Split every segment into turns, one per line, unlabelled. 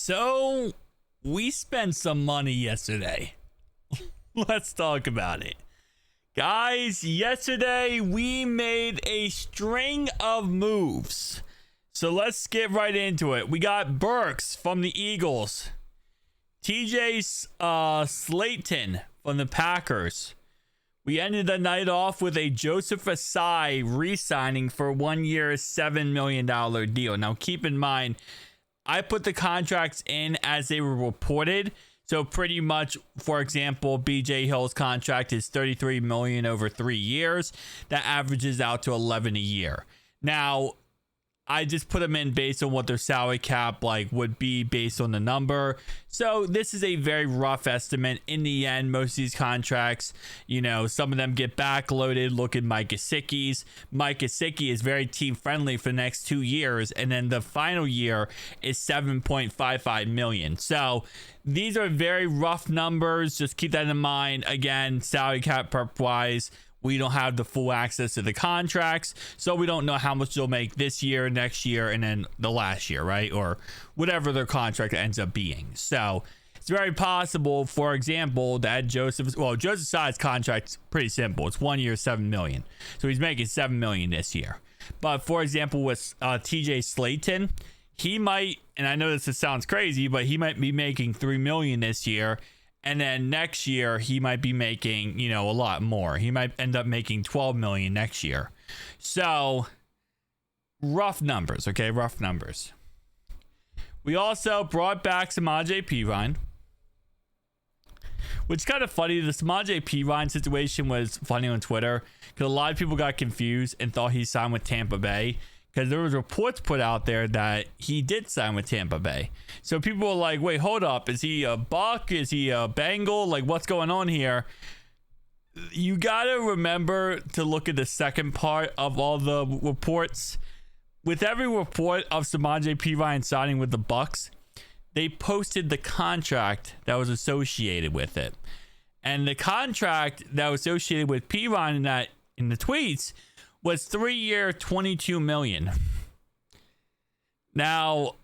So we spent some money yesterday. Let's talk about it. Guys, yesterday we made a string of moves. So let's get right into it. We got Burks from the Eagles. TJ Slayton from the Packers. We ended the night off with a Joseph Asai re-signing for 1 year, $7 million deal. Now keep in mind, I put the contracts in as they were reported. So pretty much, for example, BJ Hill's contract is $33 million over 3 years. That averages out to 11 a year. Now, I just put them in based on what their salary cap would be based on the number. So this is a very rough estimate. In the end, most of these contracts, some of them get backloaded. Look at Mike Gesicki's. Mike Gesicki is very team friendly for the next 2 years, and then the final year is $7.55 million. So these are very rough numbers. Just keep that in mind. Again, salary cap wise, we don't have the full access to the contracts, so we don't know how much they'll make this year, next year, and then the last year, right? Or whatever their contract ends up being. So it's very possible, for example, that Joseph's size contract's pretty simple. It's 1 year, $7 million. So he's making $7 million this year. But for example, with TJ Slayton, he might, and I know this sounds crazy, but he might be making $3 million this year. And then next year, he might be making, a lot more. He might end up making $12 million next year. So, rough numbers, okay? Rough numbers. We also brought back Samaje Perine, which is kind of funny. The Samaje Perine situation was funny on Twitter because a lot of people got confused and thought he signed with Tampa Bay. Because there was reports put out there that he did sign with Tampa Bay. So people were like, wait, hold up. Is he a Buck? Is he a Bengal? What's going on here? You got to remember to look at the second part of all the reports. With every report of Samaje Perine signing with the Bucks, they posted the contract that was associated with it. And the contract that was associated with Perine in the tweets was 3 year, $22 million. Now,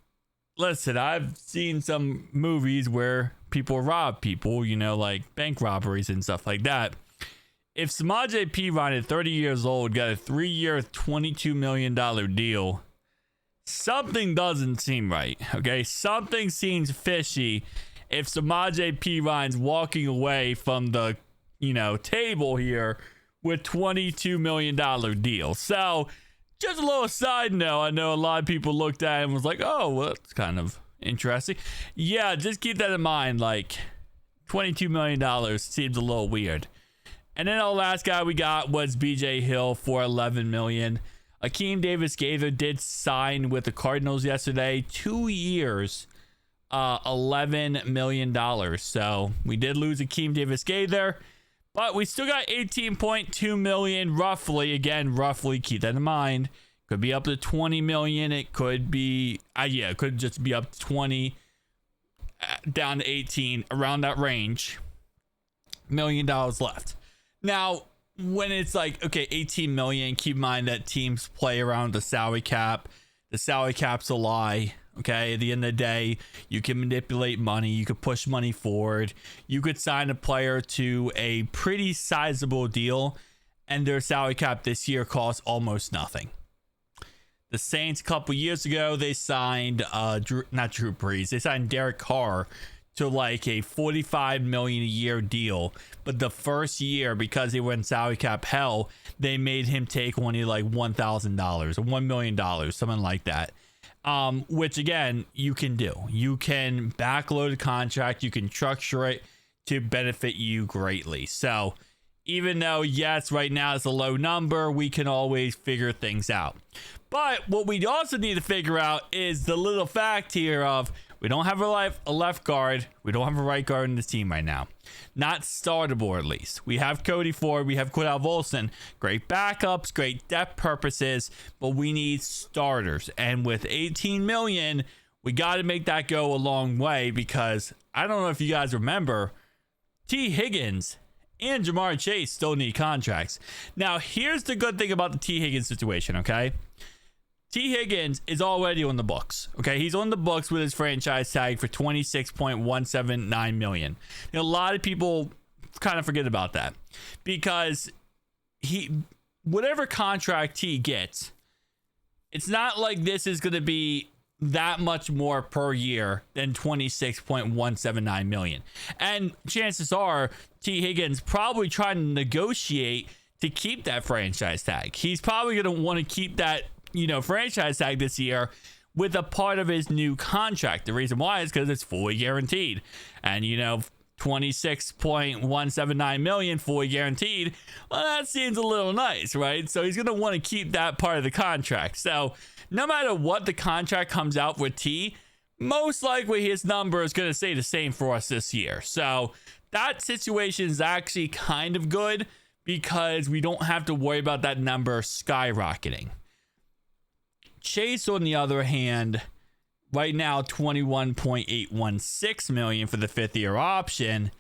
listen, I've seen some movies where people rob people, like bank robberies and stuff like that. If Samaje Perine at 30 years old got a 3 year, $22 million deal, something doesn't seem right, okay? Something seems fishy if Samaje Perine's walking away from the, table here with $22 million deal. So just a little side note, I know a lot of people looked at it and was like, oh, well, that's kind of interesting. Yeah, just keep that in mind. $22 million seems a little weird. And then our last guy we got was BJ Hill for $11 million. Akeem Davis-Gaither did sign with the Cardinals yesterday, 2 years, $11 million. So we did lose Akeem Davis-Gaither. But we still got $18.2 million roughly. Again, roughly, keep that in mind. Could be up to $20 million. It could be, it could just be up to 20, down to 18, around that range. $1 million left. Now, when it's okay, 18 million, keep in mind that teams play around the salary cap. The salary cap's a lie. Okay, at the end of the day, you can manipulate money. You could push money forward. You could sign a player to a pretty sizable deal, and their salary cap this year costs almost nothing. The Saints, a couple years ago, they signed not Drew Brees. They signed Derek Carr to a $45 million a year deal. But the first year, because they were in salary cap hell, they made him take only $1,000 or $1 million, something like that. Which again, you can do. You can backload a contract. You can structure it to benefit you greatly. So even though, yes, right now it's a low number, we can always figure things out. But what we also need to figure out is the little fact here of we don't have a left guard. We don't have a right guard in this team right now. Not startable, at least. We have Cody Ford. We have Cordell Volson. Great backups, great depth purposes, but we need starters. And with 18 million, we got to make that go a long way because I don't know if you guys remember, T. Higgins and Jamar Chase still need contracts. Now, here's the good thing about the T. Higgins situation, okay? T. Higgins is already on the books. Okay, he's on the books with his franchise tag for $26.179 million. A lot of people kind of forget about that because whatever contract he gets, it's not like this is going to be that much more per year than $26.179 million. And chances are T. Higgins probably trying to negotiate to keep that franchise tag. He's probably going to want to keep that, franchise tag this year with a part of his new contract. The reason why is because it's fully guaranteed. And, $26.179 million fully guaranteed. Well, that seems a little nice, right? So he's going to want to keep that part of the contract. So no matter what the contract comes out with T, most likely his number is going to stay the same for us this year. So that situation is actually kind of good because we don't have to worry about that number skyrocketing. Chase, on the other hand, right now $21.816 million for the 5th-year option.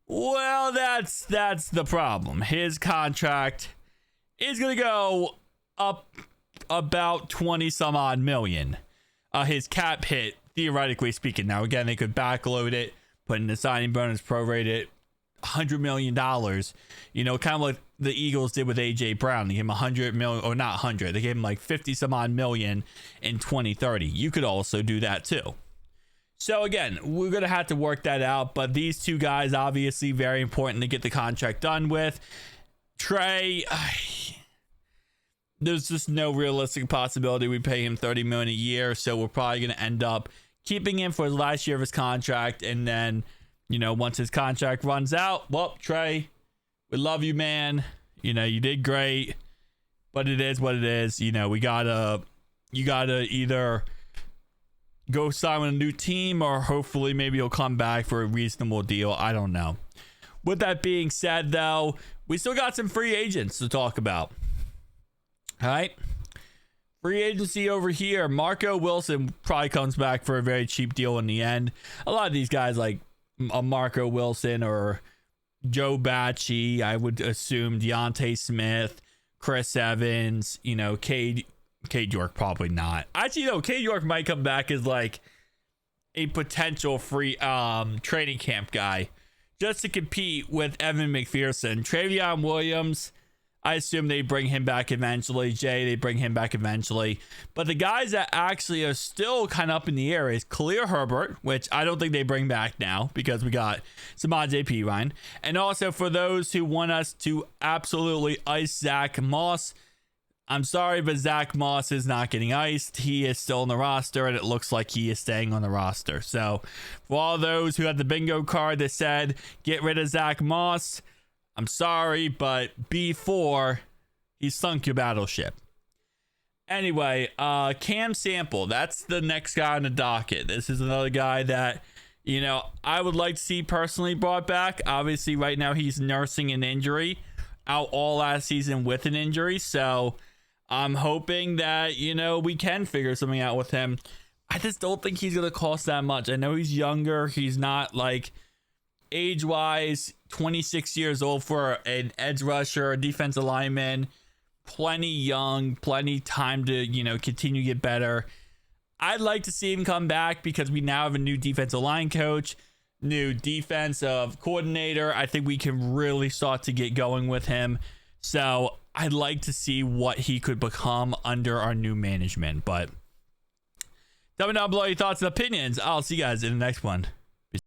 Well, that's the problem. His contract is going to go up about 20 some odd million. His cap hit, theoretically speaking. Now, again, they could backload it, put in the signing bonus, prorate it, $100 million. Kind of like the Eagles did with AJ Brown. They gave him 100 million, or not 100. They gave him like 50 some odd million in 2030. You could also do that too. So again, we're going to have to work that out. But these two guys, obviously very important to get the contract done with. Trey, there's just no realistic possibility we pay him $30 million a year. So we're probably going to end up keeping him for his last year of his contract. And then, once his contract runs out, well, Trey, we love you, man. You did great, but it is what it is. You gotta either go sign with a new team or hopefully maybe he'll come back for a reasonable deal. I don't know. With that being said, though, we still got some free agents to talk about. All right. Free agency over here. Marco Wilson probably comes back for a very cheap deal in the end. A lot of these guys like a Marco Wilson or Joe Bacci, I would assume Deontay Smith, Chris Evans, Cade York, probably not. Actually, no, Cade York might come back as like a potential free training camp guy just to compete with Evan McPherson. Travion Williams, I assume they bring him back eventually. Jay, they bring him back eventually. But the guys that actually are still kind of up in the air is Khalil Herbert, which I don't think they bring back now because we got Samaje Perine. And also for those who want us to absolutely ice Zach Moss, I'm sorry, but Zach Moss is not getting iced. He is still on the roster, and it looks like he is staying on the roster. So for all those who had the bingo card that said, get rid of Zach Moss, I'm sorry, but B4, he sunk your battleship. Anyway, Cam Sample, that's the next guy on the docket. This is another guy that, I would like to see personally brought back. Obviously, right now he's nursing an injury, out all last season with an injury. So I'm hoping that, we can figure something out with him. I just don't think he's going to cost that much. I know he's younger. He's not like age-wise 26 years old for an edge rusher, a defensive lineman, plenty young, plenty time to, continue to get better. I'd like to see him come back because we now have a new defensive line coach, new defensive coordinator. I think we can really start to get going with him. So I'd like to see what he could become under our new management. But tell me down below your thoughts and opinions. I'll see you guys in the next one.